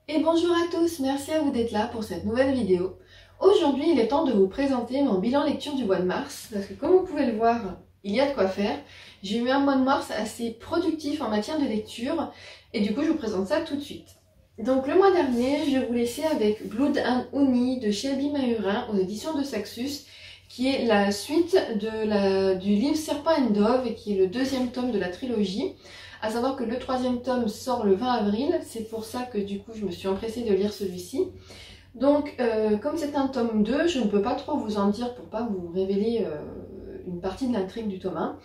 Et bonjour à tous, merci à vous d'être là pour cette nouvelle vidéo. Aujourd'hui, il est temps de vous présenter mon bilan lecture du mois de mars, parce que comme vous pouvez le voir, il y a de quoi faire. J'ai eu un mois de mars assez productif en matière de lecture, et du coup je vous présente ça tout de suite. Donc le mois dernier, je vous laissais avec Blood and Honey de Shelby Mahurin aux éditions de Saxus, qui est la suite du livre Serpent and Dove, et qui est le deuxième tome de la trilogie. À savoir que le troisième tome sort le 20 avril, c'est pour ça que du coup je me suis empressée de lire celui-ci. Donc comme c'est un tome 2, je ne peux pas trop vous en dire pour pas vous révéler une partie de l'intrigue du tome 1.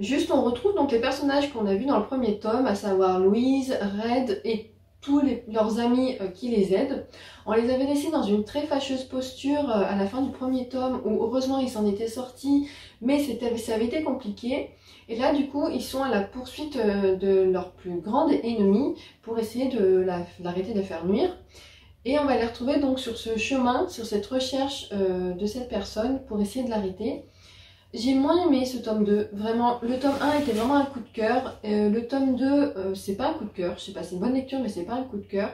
Juste on retrouve donc les personnages qu'on a vus dans le premier tome, à savoir Louise, Red et tous leurs amis qui les aident. On les avait laissés dans une très fâcheuse posture à la fin du premier tome où heureusement ils s'en étaient sortis, mais ça avait été compliqué. Et là, du coup, ils sont à la poursuite de leur plus grande ennemie pour essayer de l'arrêter de faire nuire. Et on va les retrouver donc sur ce chemin, sur cette recherche de cette personne pour essayer de l'arrêter. J'ai moins aimé ce tome 2, vraiment, le tome 1 était vraiment un coup de cœur. Le tome 2, c'est pas un coup de cœur, je sais pas, c'est une bonne lecture, mais c'est pas un coup de cœur.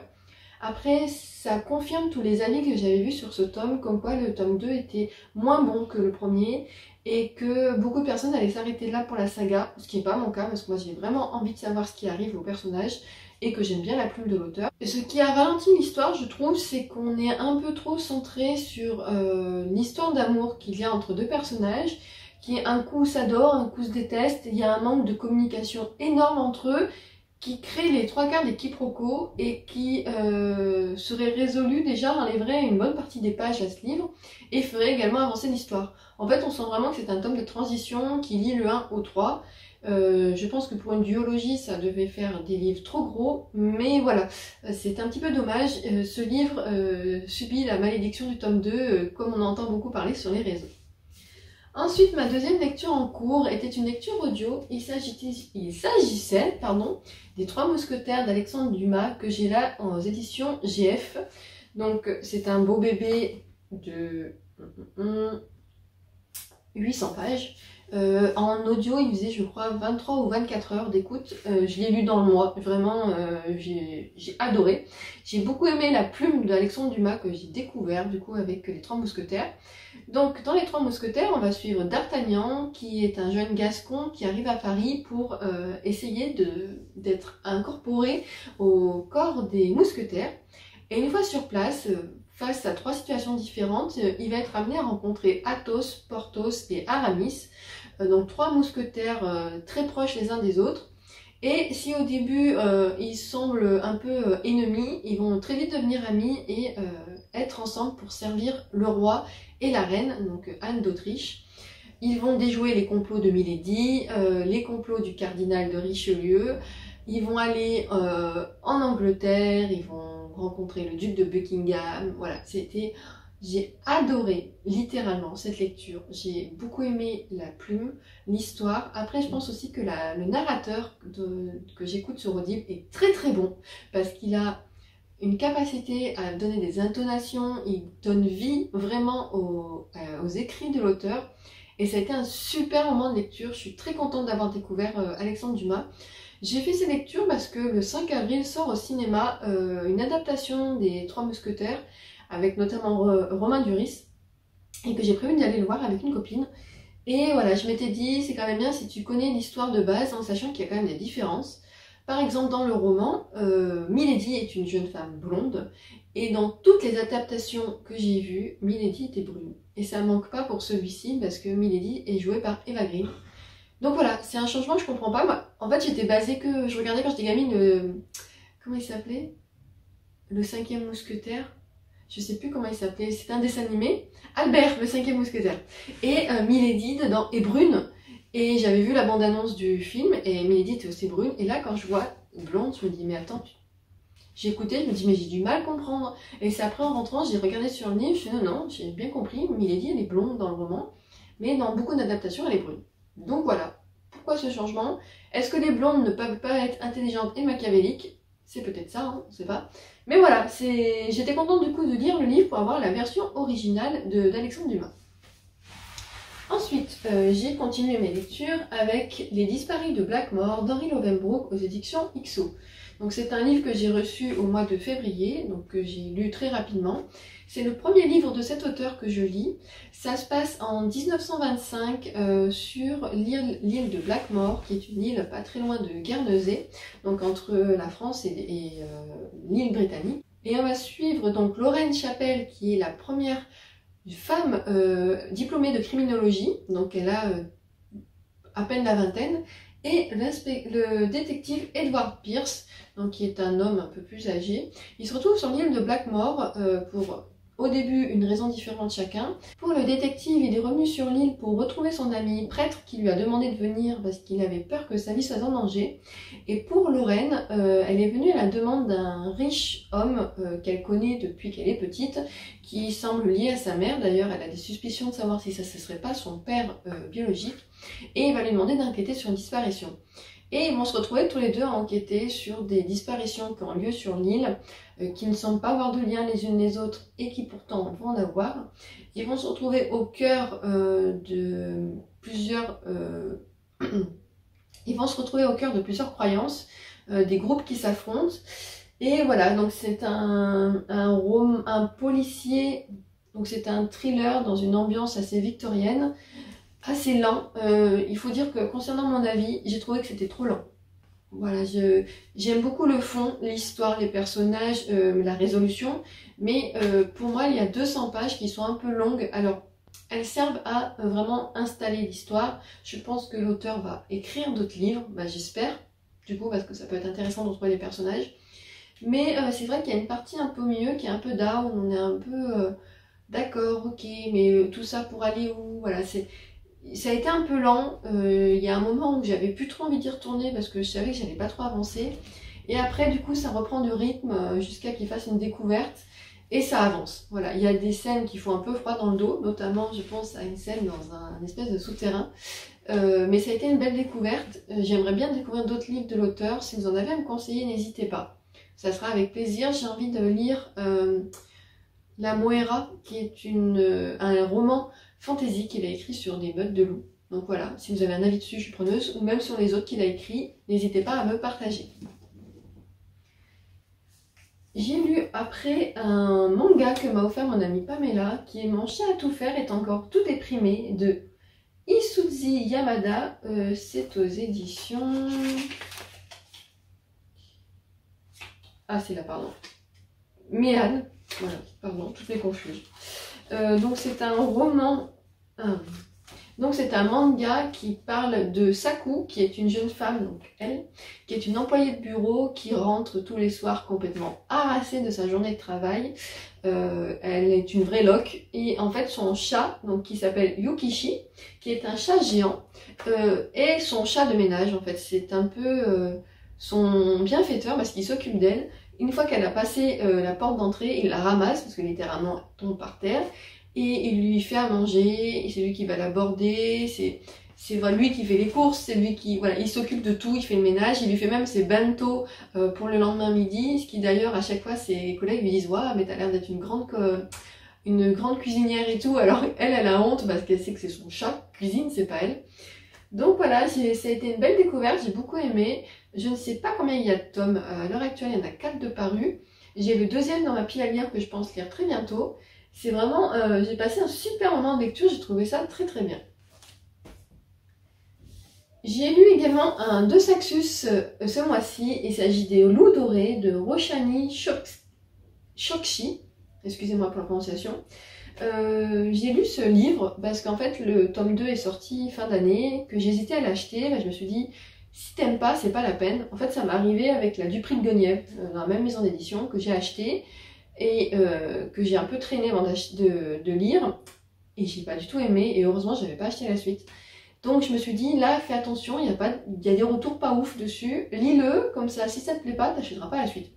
Après, ça confirme tous les avis que j'avais vus sur ce tome, comme quoi le tome 2 était moins bon que le premier, et que beaucoup de personnes allaient s'arrêter là pour la saga, ce qui n'est pas mon cas, parce que moi j'ai vraiment envie de savoir ce qui arrive aux personnages, et que j'aime bien la plume de l'auteur. Ce qui a ralenti l'histoire, je trouve, c'est qu'on est un peu trop centré sur l'histoire d'amour qu'il y a entre deux personnages, qui un coup s'adore, un coup se déteste, il y a un manque de communication énorme entre eux, qui crée les trois quarts des quiproquos et qui serait résolu déjà, enlèverait une bonne partie des pages à ce livre et ferait également avancer l'histoire. En fait, on sent vraiment que c'est un tome de transition qui lie le 1 au 3. Je pense que pour une duologie, ça devait faire des livres trop gros, mais voilà, c'est un petit peu dommage. Ce livre subit la malédiction du tome 2, comme on entend beaucoup parler sur les réseaux. Ensuite, ma deuxième lecture en cours était une lecture audio. Il s'agissait des Trois Mousquetaires d'Alexandre Dumas que j'ai là aux éditions GF. Donc c'est un beau bébé de 800 pages. En audio, il faisait je crois 23 ou 24 heures d'écoute. Je l'ai lu dans le mois, vraiment j'ai adoré. J'ai beaucoup aimé la plume d'Alexandre Dumas que j'ai découvert du coup avec les Trois Mousquetaires. Donc dans les Trois Mousquetaires, on va suivre D'Artagnan qui est un jeune gascon qui arrive à Paris pour essayer d'être incorporé au corps des mousquetaires. Et une fois sur place, face à trois situations différentes, il va être amené à rencontrer Athos, Porthos et Aramis, donc trois mousquetaires très proches les uns des autres. Et si au début ils semblent un peu ennemis, ils vont très vite devenir amis et être ensemble pour servir le roi et la reine, donc Anne d'Autriche. Ils vont déjouer les complots de Milady, les complots du cardinal de Richelieu. Ils vont aller en Angleterre, ils vont rencontrer le duc de Buckingham. Voilà, j'ai adoré littéralement cette lecture. J'ai beaucoup aimé la plume, l'histoire. Après, je pense aussi que le narrateur que j'écoute sur Audible est très très bon parce qu'il a une capacité à donner des intonations, il donne vie vraiment aux écrits de l'auteur. Et ça a été un super moment de lecture. Je suis très contente d'avoir découvert Alexandre Dumas. J'ai fait ces lectures parce que le 5 avril sort au cinéma une adaptation des Trois Mousquetaires avec notamment Romain Duris et que j'ai prévu d'aller le voir avec une copine. Et voilà, je m'étais dit, c'est quand même bien si tu connais l'histoire de base en sachant qu'il y a quand même des différences. Par exemple, dans le roman, Milady est une jeune femme blonde et dans toutes les adaptations que j'ai vues, Milady était brune. Et ça manque pas pour celui-ci parce que Milady est jouée par Eva Green. Donc voilà, c'est un changement que je comprends pas. Moi, en fait, j'étais basée que je regardais quand j'étais gamine comment il s'appelait? Le cinquième mousquetaire. Je sais plus comment il s'appelait. C'était un dessin animé. Albert, le cinquième mousquetaire. Et Milady dedans est brune. Et j'avais vu la bande-annonce du film et Milady était aussi brune. Et là, quand je vois blonde, je me dis, mais attends, j'ai écouté, je me dis, mais j'ai du mal à comprendre. Et c'est après en rentrant, j'ai regardé sur le livre, je me suis dit, non, j'ai bien compris, Milady, elle est blonde dans le roman. Mais dans beaucoup d'adaptations, elle est brune. Donc voilà, pourquoi ce changement? Est-ce que les blondes ne peuvent pas être intelligentes et machiavéliques? C'est peut-être ça, hein, on sait pas. Mais voilà, j'étais contente du coup de lire le livre pour avoir la version originale d'Alexandre Dumas. Ensuite, j'ai continué mes lectures avec Les Disparus de Blackmore d'Henri Lovenbrook aux éditions XO. Donc c'est un livre que j'ai reçu au mois de février, donc que j'ai lu très rapidement. C'est le premier livre de cet auteur que je lis. Ça se passe en 1925 sur l'île de Blackmore, qui est une île pas très loin de Guernesey, donc entre la France et l'île britannique. Et on va suivre donc Lorraine Chappell, qui est la première femme diplômée de criminologie, donc elle a à peine la vingtaine, et le détective Edward Pierce, donc qui est un homme un peu plus âgé. Il se retrouve sur l'île de Blackmore pour, au début, une raison différente chacun. Pour le détective, il est revenu sur l'île pour retrouver son ami prêtre qui lui a demandé de venir parce qu'il avait peur que sa vie soit en danger. Et pour Lorraine, elle est venue à la demande d'un riche homme qu'elle connaît depuis qu'elle est petite, qui semble lié à sa mère. D'ailleurs, elle a des suspicions de savoir si ça ne serait pas son père biologique. Et il va lui demander d'enquêter sur une disparition. Et ils vont se retrouver tous les deux à enquêter sur des disparitions qui ont lieu sur l'île, qui ne semblent pas avoir de lien les unes les autres et qui pourtant vont en avoir. Ils vont se retrouver au cœur de plusieurs... Ils vont se retrouver au cœur de plusieurs croyances, des groupes qui s'affrontent. Et voilà, donc c'est un policier, donc c'est un thriller dans une ambiance assez victorienne, assez lent. Il faut dire que concernant mon avis, j'ai trouvé que c'était trop lent. Voilà, j'aime beaucoup le fond, l'histoire, les personnages, la résolution, mais pour moi il y a 200 pages qui sont un peu longues. Alors elles servent à vraiment installer l'histoire. Je pense que l'auteur va écrire d'autres livres, bah, j'espère, du coup, parce que ça peut être intéressant de retrouver les personnages. Mais c'est vrai qu'il y a une partie un peu mieux qui est un peu down, on est un peu d'accord, ok, mais tout ça pour aller où? Voilà, ça a été un peu lent. Il y a un moment où j'avais plus trop envie d'y retourner parce que je savais que j'allais pas trop avancer. Et après, du coup, ça reprend du rythme jusqu'à qu'il fasse une découverte. Et ça avance. Voilà, il y a des scènes qui font un peu froid dans le dos, notamment je pense à une scène dans un espèce de souterrain. Mais ça a été une belle découverte. J'aimerais bien découvrir d'autres livres de l'auteur. Si vous en avez à me conseiller, n'hésitez pas. Ça sera avec plaisir. J'ai envie de lire La Moira, qui est un roman fantasy qu'il a écrit sur des meutes de loups. Donc voilà, si vous avez un avis dessus, je suis preneuse, ou même sur les autres qu'il a écrits, n'hésitez pas à me partager. J'ai lu après un manga que m'a offert mon amie Pamela, qui est Mon chien à tout faire est encore tout déprimé, de Isuzi Yamada. C'est aux éditions... Ah, c'est là, pardon. Mian. Voilà, pardon, toutes les confuses. Donc c'est un roman... Donc c'est un manga qui parle de Saku, qui est une jeune femme, donc elle, qui est une employée de bureau qui rentre tous les soirs complètement harassée de sa journée de travail. Elle est une vraie loque et en fait son chat, donc qui s'appelle Yukishi, qui est un chat géant, est son chat de ménage en fait. C'est un peu son bienfaiteur parce qu'il s'occupe d'elle. Une fois qu'elle a passé la porte d'entrée, il la ramasse parce que littéralement elle tombe par terre. Et il lui fait à manger, et c'est lui qui va l'aborder, c'est lui qui fait les courses, c'est lui qui, voilà, il s'occupe de tout, il fait le ménage, il lui fait même ses bento pour le lendemain midi, ce qui d'ailleurs à chaque fois ses collègues lui disent « Waouh, mais t'as l'air d'être une grande cuisinière et tout », alors elle a honte parce qu'elle sait que c'est son chat, cuisine, c'est pas elle. Donc voilà, ça a été une belle découverte, j'ai beaucoup aimé. Je ne sais pas combien il y a de tomes, à l'heure actuelle il y en a 4 de parus. J'ai le deuxième dans ma pile à lire que je pense lire très bientôt. C'est vraiment, j'ai passé un super moment de lecture, j'ai trouvé ça très très bien. J'ai lu également un De Saxus ce mois-ci, il s'agit des Loups dorés de Roshani Chokshi, excusez-moi pour la prononciation. J'ai lu ce livre parce qu'en fait le tome 2 est sorti fin d'année, que j'hésitais à l'acheter, je me suis dit si t'aimes pas c'est pas la peine. En fait ça m'est arrivé avec la Dupree de Guenièvre, dans la même maison d'édition, que j'ai acheté et que j'ai un peu traîné avant de lire et j'ai pas du tout aimé et heureusement j'avais pas acheté la suite. Donc je me suis dit là fais attention, il y a des retours pas ouf dessus, lis-le comme ça, si ça te plaît pas t'achèteras pas la suite.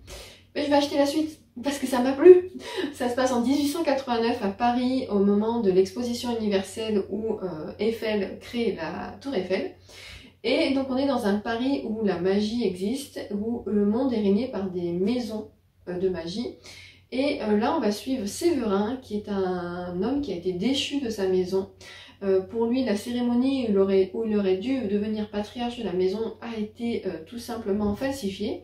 Mais je vais acheter la suite parce que ça m'a plu. Ça se passe en 1889 à Paris au moment de l'exposition universelle où Eiffel crée la tour Eiffel. Et donc on est dans un Paris où la magie existe, où le monde est régné par des maisons de magie. Et là on va suivre Séverin qui est un homme qui a été déchu de sa maison. Pour lui la cérémonie où il aurait dû devenir patriarche de la maison a été tout simplement falsifiée.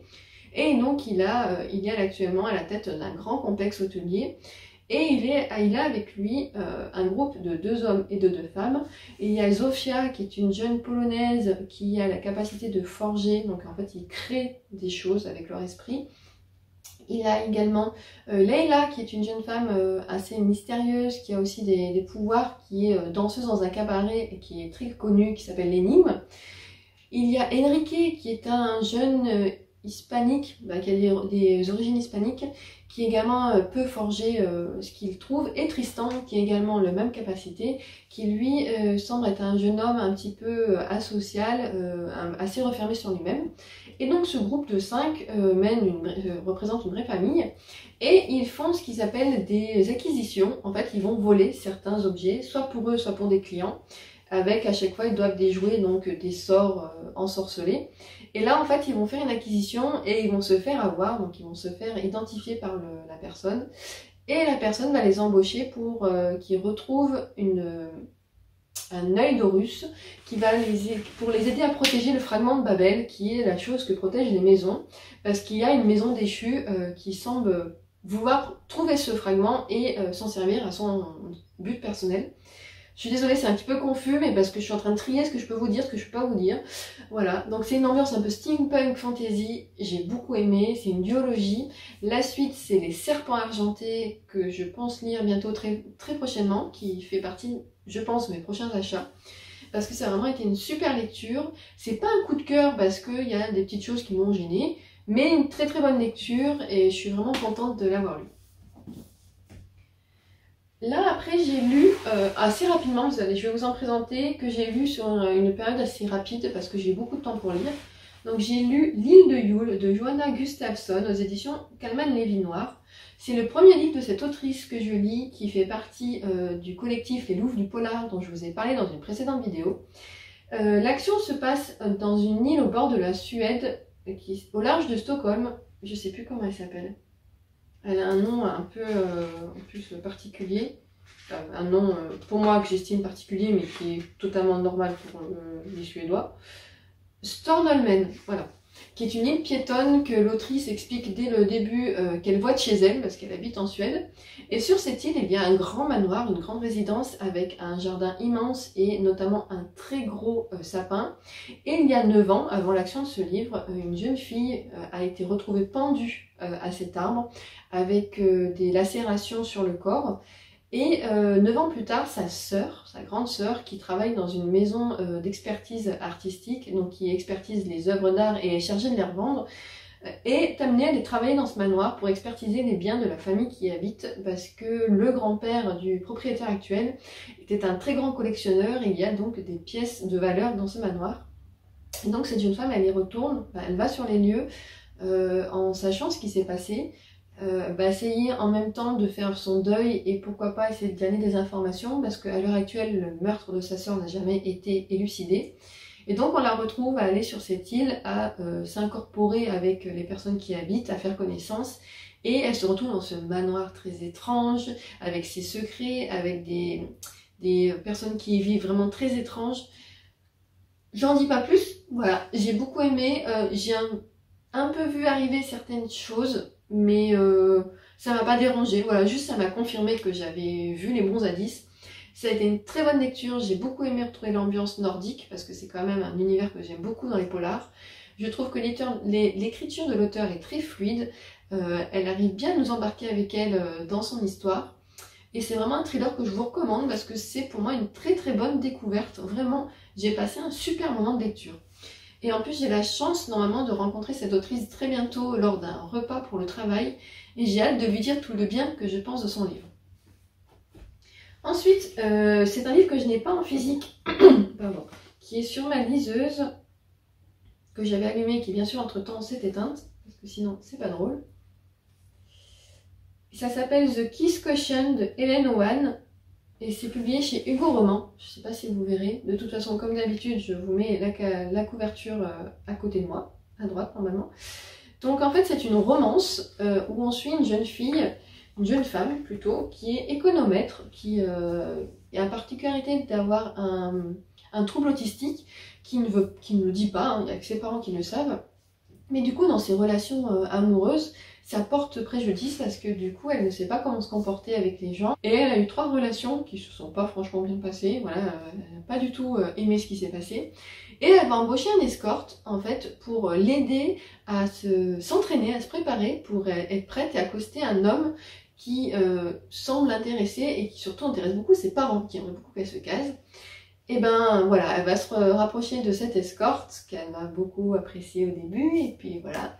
Et donc il est actuellement à la tête d'un grand complexe hôtelier. Et il a avec lui un groupe de 2 hommes et de 2 femmes. Et il y a Zofia qui est une jeune polonaise qui a la capacité de forger, donc en fait il crée des choses avec leur esprit. Il a également Leila qui est une jeune femme assez mystérieuse, qui a aussi des pouvoirs, qui est danseuse dans un cabaret et qui est très connue, qui s'appelle l'Énigme. Il y a Enrique qui est un jeune hispanique, qui a des origines hispaniques, qui également peut forger ce qu'il trouve, et Tristan qui a également la même capacité, qui lui semble être un jeune homme un petit peu asocial, assez refermé sur lui-même. Et donc ce groupe de 5 représente une vraie famille, et ils font ce qu'ils appellent des acquisitions. En fait, ils vont voler certains objets, soit pour eux, soit pour des clients, avec à chaque fois ils doivent déjouer donc des sorts ensorcelés. Et là en fait ils vont faire une acquisition et ils vont se faire avoir, donc ils vont se faire identifier par la personne, et la personne va les embaucher pour qu'ils retrouvent un œil d'Horus pour les aider à protéger le fragment de Babel, qui est la chose que protègent les maisons, parce qu'il y a une maison déchue qui semble vouloir trouver ce fragment et s'en servir à son but personnel. Je suis désolée, c'est un petit peu confus, mais parce que je suis en train de trier ce que je peux vous dire, ce que je peux pas vous dire. Voilà, donc c'est une ambiance un peu steampunk fantasy, j'ai beaucoup aimé, c'est une duologie. La suite, c'est Les Serpents Argentés, que je pense lire bientôt très prochainement, qui fait partie, je pense, de mes prochains achats. Parce que ça a vraiment été une super lecture. C'est pas un coup de cœur parce qu'il y a des petites choses qui m'ont gênée, mais une très bonne lecture et je suis vraiment contente de l'avoir lu. Là après j'ai lu assez rapidement, je vais vous en présenter, que j'ai lu sur une période assez rapide parce que j'ai beaucoup de temps pour lire. Donc j'ai lu L'île de Yule de Johanna Gustafsson aux éditions Calman Lévy Noir. C'est le premier livre de cette autrice que je lis, qui fait partie du collectif Les Louves du Polar dont je vous ai parlé dans une précédente vidéo. L'action se passe dans une île au bord de la Suède, au large de Stockholm. Je sais plus comment elle s'appelle. Elle a un nom un peu en plus particulier, un nom pour moi que j'estime particulier mais qui est totalement normal pour les Suédois. Stornholmen, voilà, qui est une île piétonne que l'autrice explique dès le début qu'elle voit de chez elle parce qu'elle habite en Suède. Et sur cette île, il y a un grand manoir, une grande résidence avec un jardin immense et notamment un très gros sapin. Et il y a 9 ans, avant l'action de ce livre, une jeune fille a été retrouvée pendue à cet arbre avec des lacérations sur le corps. Et 9 ans plus tard, sa grande sœur, qui travaille dans une maison d'expertise artistique, donc qui expertise les œuvres d'art et est chargée de les revendre, est amenée à aller travailler dans ce manoir pour expertiser les biens de la famille qui y habite, parce que le grand-père du propriétaire actuel était un très grand collectionneur et il y a donc des pièces de valeur dans ce manoir. Et donc cette jeune femme, elle y retourne, elle va sur les lieux en sachant ce qui s'est passé, essayer en même temps de faire son deuil et pourquoi pas essayer de gagner des informations parce qu'à l'heure actuelle le meurtre de sa sœur n'a jamais été élucidé. Et donc on la retrouve à aller sur cette île, à s'incorporer avec les personnes qui y habitent, à faire connaissance, et elle se retrouve dans ce manoir très étrange, avec ses secrets, avec des personnes qui y vivent vraiment très étranges. J'en dis pas plus, voilà, j'ai beaucoup aimé, j'ai un peu vu arriver certaines choses, mais ça m'a pas dérangé, voilà, juste ça m'a confirmé que j'avais vu les bons indices. Ça a été une très bonne lecture, j'ai beaucoup aimé retrouver l'ambiance nordique, parce que c'est quand même un univers que j'aime beaucoup dans les polars. Je trouve que l'écriture de l'auteur est très fluide, elle arrive bien à nous embarquer avec elle dans son histoire. Et c'est vraiment un thriller que je vous recommande, parce que c'est pour moi une très bonne découverte. Vraiment, j'ai passé un super moment de lecture. Et en plus, j'ai la chance normalement de rencontrer cette autrice très bientôt lors d'un repas pour le travail. Et j'ai hâte de lui dire tout le bien que je pense de son livre. Ensuite, c'est un livre que je n'ai pas en physique, pardon, qui est sur ma liseuse, que j'avais allumée, qui bien sûr entre temps s'est éteinte, parce que sinon c'est pas drôle. Ça s'appelle The Kiss Cushion de Hélène Owen. Et c'est publié chez Hugo Roman, je ne sais pas si vous verrez. De toute façon, comme d'habitude, je vous mets la couverture à côté de moi, à droite normalement. Donc en fait, c'est une romance où on suit une jeune fille, une jeune femme plutôt, qui est économètre, qui a la particularité d'avoir un trouble autistique qui ne le dit pas, il n'y a que ses parents qui le savent. Mais du coup, dans ses relations amoureuses, ça porte préjudice parce que du coup, elle ne sait pas comment se comporter avec les gens. Et elle a eu 3 relations qui se sont pas franchement bien passées. Voilà, elle n'a pas du tout aimé ce qui s'est passé. Et elle va embaucher un escorte, en fait, pour l'aider à s'entraîner, à se préparer pour être prête et accoster un homme qui semble l'intéresser et qui surtout intéresse beaucoup ses parents, qui aimeraient beaucoup qu'elle se case. Et ben voilà, elle va se rapprocher de cette escorte qu'elle va beaucoup apprécier au début, et puis voilà,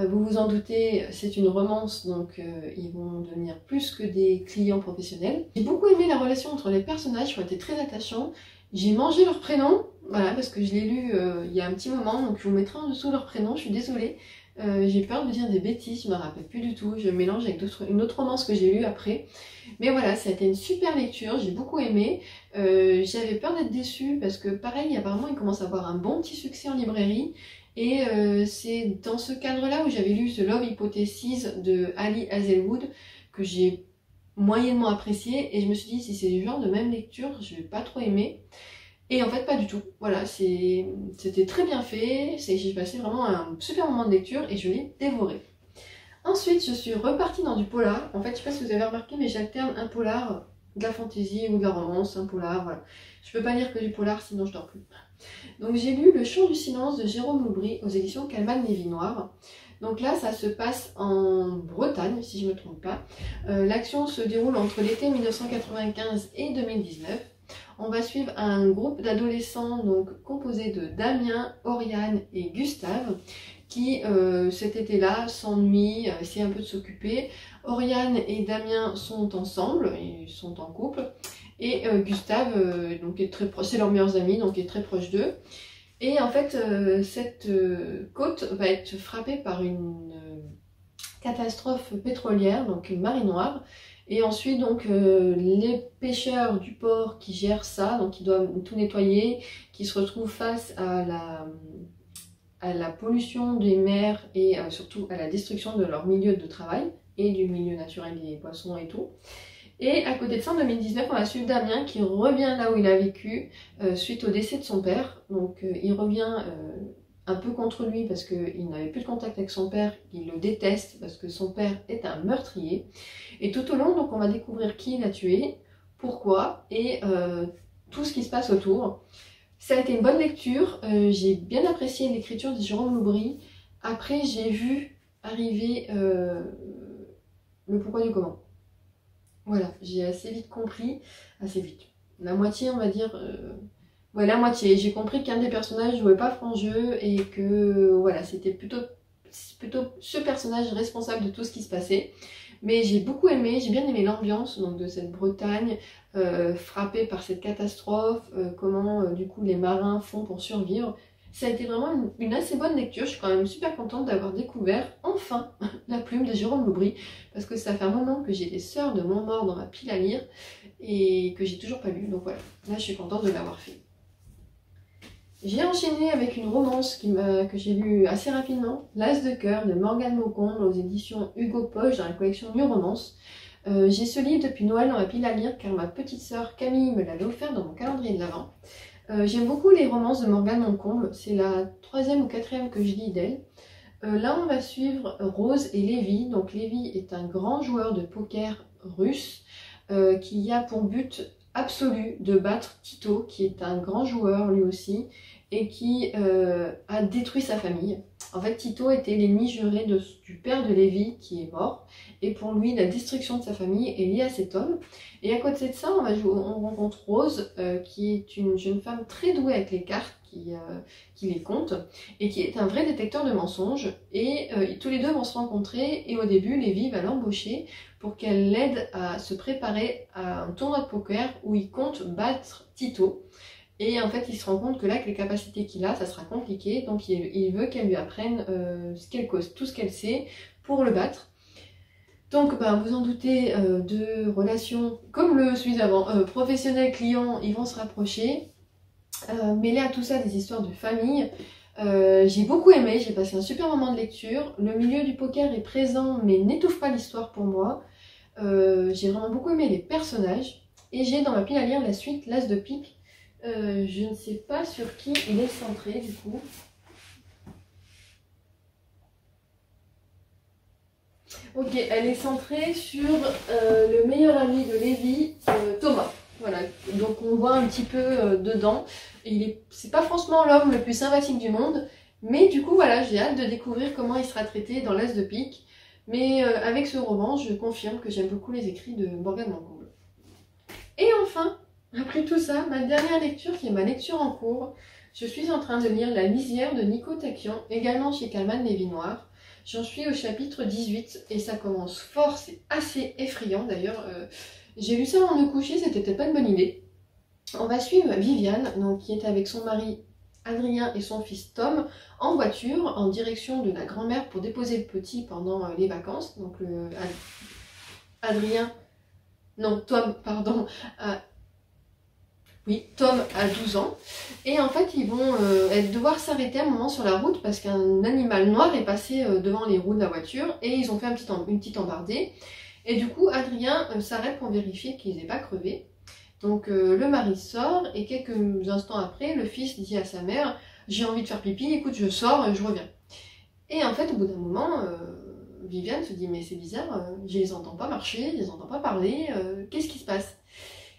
vous vous en doutez, c'est une romance, donc ils vont devenir plus que des clients professionnels. J'ai beaucoup aimé la relation entre les personnages, qui ont été très attachants. J'ai mangé leur prénom, voilà, parce que je l'ai lu il y a un petit moment, donc je vous mettrai en dessous leur prénom, je suis désolée. J'ai peur de dire des bêtises, je me rappelle plus du tout, je mélange avec une autre romance que j'ai lue après. Mais voilà, ça a été une super lecture, j'ai beaucoup aimé. J'avais peur d'être déçue parce que pareil, apparemment il commence à avoir un bon petit succès en librairie. Et c'est dans ce cadre-là où j'avais lu The Love Hypothesis de Ali Hazelwood que j'ai moyennement apprécié. Et je me suis dit, si c'est le genre de même lecture, je vais pas trop aimer. Et en fait, pas du tout. Voilà, c'était très bien fait. J'ai passé vraiment un super moment de lecture et je l'ai dévoré. Ensuite, je suis repartie dans du polar. En fait, je sais pas si vous avez remarqué, mais j'alterne un polar, de la fantaisie ou de la romance, un polar, voilà. Je peux pas lire que du polar, sinon je dors plus. Donc j'ai lu Le Chant du silence de Jérôme Loubry aux éditions Calman Lévy Noir. Donc là, ça se passe en Bretagne, si je me trompe pas. L'action se déroule entre l'été 1995 et 2019. On va suivre un groupe d'adolescents donc composé de Damien, Oriane et Gustave qui cet été-là s'ennuient, essaient un peu de s'occuper. Oriane et Damien sont ensemble, ils sont en couple. Et Gustave, donc est très proche, c'est leurs meilleurs amis, donc est très proche d'eux. Et en fait, cette côte va être frappée par une catastrophe pétrolière, donc une marée noire. Et ensuite, donc, les pêcheurs du port qui gèrent ça, donc qui doivent tout nettoyer, qui se retrouvent face à la pollution des mers et surtout à la destruction de leur milieu de travail et du milieu naturel des poissons et tout. Et à côté de ça, en 2019, on va suivre Damien qui revient là où il a vécu suite au décès de son père. Donc il revient un peu contre lui parce qu'il n'avait plus de contact avec son père, il le déteste parce que son père est un meurtrier. Et tout au long, donc, on va découvrir qui l'a tué, pourquoi et tout ce qui se passe autour. Ça a été une bonne lecture, j'ai bien apprécié l'écriture de Jérôme Loubry. Après, j'ai vu arriver le pourquoi du comment. Voilà, j'ai assez vite compris, assez vite, la moitié on va dire, ouais la moitié, j'ai compris qu'un des personnages jouait pas franc jeu et que voilà, c'était plutôt ce personnage responsable de tout ce qui se passait. Mais j'ai beaucoup aimé, j'ai bien aimé l'ambiance donc de cette Bretagne frappée par cette catastrophe, comment du coup les marins font pour survivre. Ça a été vraiment une assez bonne lecture, je suis quand même super contente d'avoir découvert enfin la plume de Jérôme Loubry, parce que ça fait un moment que j'ai les Sœurs de Montmort dans ma pile à lire et que j'ai toujours pas lu, donc voilà, là je suis contente de l'avoir fait. J'ai enchaîné avec une romance que j'ai lue assez rapidement, L'As de cœur de Morgane Maucomble aux éditions Hugo Poche dans la collection New Romance. J'ai ce livre depuis Noël dans ma pile à lire car ma petite sœur Camille me l'avait offert dans mon calendrier de l'Avent. J'aime beaucoup les romances de Morgane Maucomble, c'est la 3e ou 4e que je lis d'elle. Là on va suivre Rose et Lévi. Donc Lévi est un grand joueur de poker russe qui a pour but absolu de battre Tito, qui est un grand joueur lui aussi, et qui a détruit sa famille. En fait, Tito était l'ennemi juré du père de Lévi qui est mort, et pour lui, la destruction de sa famille est liée à cet homme. Et à côté de ça, on rencontre Rose, qui est une jeune femme très douée avec les cartes, qui les compte, et qui est un vrai détecteur de mensonges. Et tous les deux vont se rencontrer, et au début, Lévi va l'embaucher pour qu'elle l'aide à se préparer à un tournoi de poker où il compte battre Tito. Et en fait, il se rend compte que là, avec les capacités qu'il a, ça sera compliqué. Donc, il veut qu'elle lui apprenne tout ce qu'elle sait pour le battre. Donc, vous en doutez, de relations comme celui d'avant, professionnel-client, ils vont se rapprocher. Mêler à tout ça des histoires de famille. J'ai beaucoup aimé, j'ai passé un super moment de lecture. Le milieu du poker est présent, mais n'étouffe pas l'histoire pour moi. J'ai vraiment beaucoup aimé les personnages. Et j'ai dans ma pile à lire la suite, L'As de pique. Je ne sais pas sur qui il est centré du coup. Ok, elle est centrée sur le meilleur ami de Lévi, Thomas. Voilà, donc on voit un petit peu dedans. C'est pas franchement l'homme le plus sympathique du monde, mais du coup voilà, j'ai hâte de découvrir comment il sera traité dans l'As de pique. Mais avec ce roman, je confirme que j'aime beaucoup les écrits de Morgane Mangoul. Et enfin, après tout ça, ma dernière lecture qui est ma lecture en cours, je suis en train de lire La lisière de Nico Takian, également chez Calman Lévy Noir. J'en suis au chapitre 18 et ça commence fort, c'est assez effrayant d'ailleurs. J'ai lu ça avant de me coucher, c'était peut-être pas une bonne idée. On va suivre Viviane, donc, qui est avec son mari Adrien et son fils Tom en voiture en direction de la grand-mère pour déposer le petit pendant les vacances. Donc Tom, pardon, Tom a 12 ans. Et en fait, ils vont devoir s'arrêter un moment sur la route parce qu'un animal noir est passé devant les roues de la voiture et ils ont fait une petite embardée. Et du coup, Adrien s'arrête pour vérifier qu'ils n'aient pas crevé. Donc le mari sort et quelques instants après, le fils dit à sa mère « J'ai envie de faire pipi, écoute, je sors, je reviens. » Et en fait, au bout d'un moment, Viviane se dit « Mais c'est bizarre, je les entends pas marcher, je les entends pas parler, qu'est-ce qui se passe ?»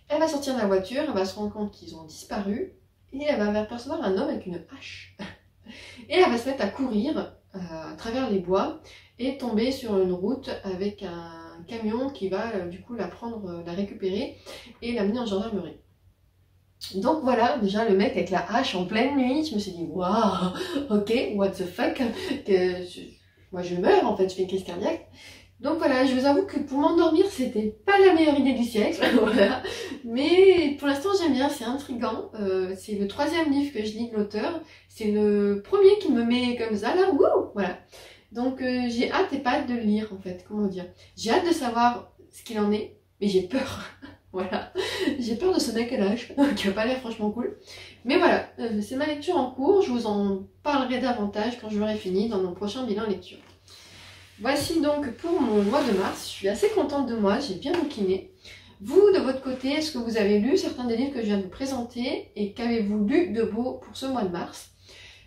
Elle va sortir de la voiture, elle va se rendre compte qu'ils ont disparu et elle va apercevoir un homme avec une hache. Et elle va se mettre à courir à travers les bois et tomber sur une route avec un camion qui va du coup la récupérer et l'amener en gendarmerie. Donc voilà, déjà le mec avec la hache en pleine nuit, je me suis dit waouh, ok, what the fuck, moi je meurs en fait, je fais une crise cardiaque. Donc voilà, je vous avoue que pour m'endormir, c'était pas la meilleure idée du siècle, voilà. Mais pour l'instant, j'aime bien, c'est intriguant. C'est le 3e livre que je lis de l'auteur. C'est le premier qui me met comme ça, là, wouh, voilà. Donc j'ai hâte et pas hâte de le lire, en fait, comment dire. J'ai hâte de savoir ce qu'il en est, mais j'ai peur, voilà. J'ai peur de ce mec à l'âge, qui a pas l'air franchement cool. Mais voilà, c'est ma lecture en cours, je vous en parlerai davantage quand je l'aurai fini dans mon prochain bilan lecture. Voici donc pour mon mois de mars, je suis assez contente de moi, j'ai bien bouquiné. Vous, de votre côté, est-ce que vous avez lu certains des livres que je viens de vous présenter et qu'avez-vous lu de beau pour ce mois de mars?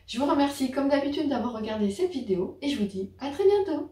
Je vous remercie comme d'habitude d'avoir regardé cette vidéo et je vous dis à très bientôt.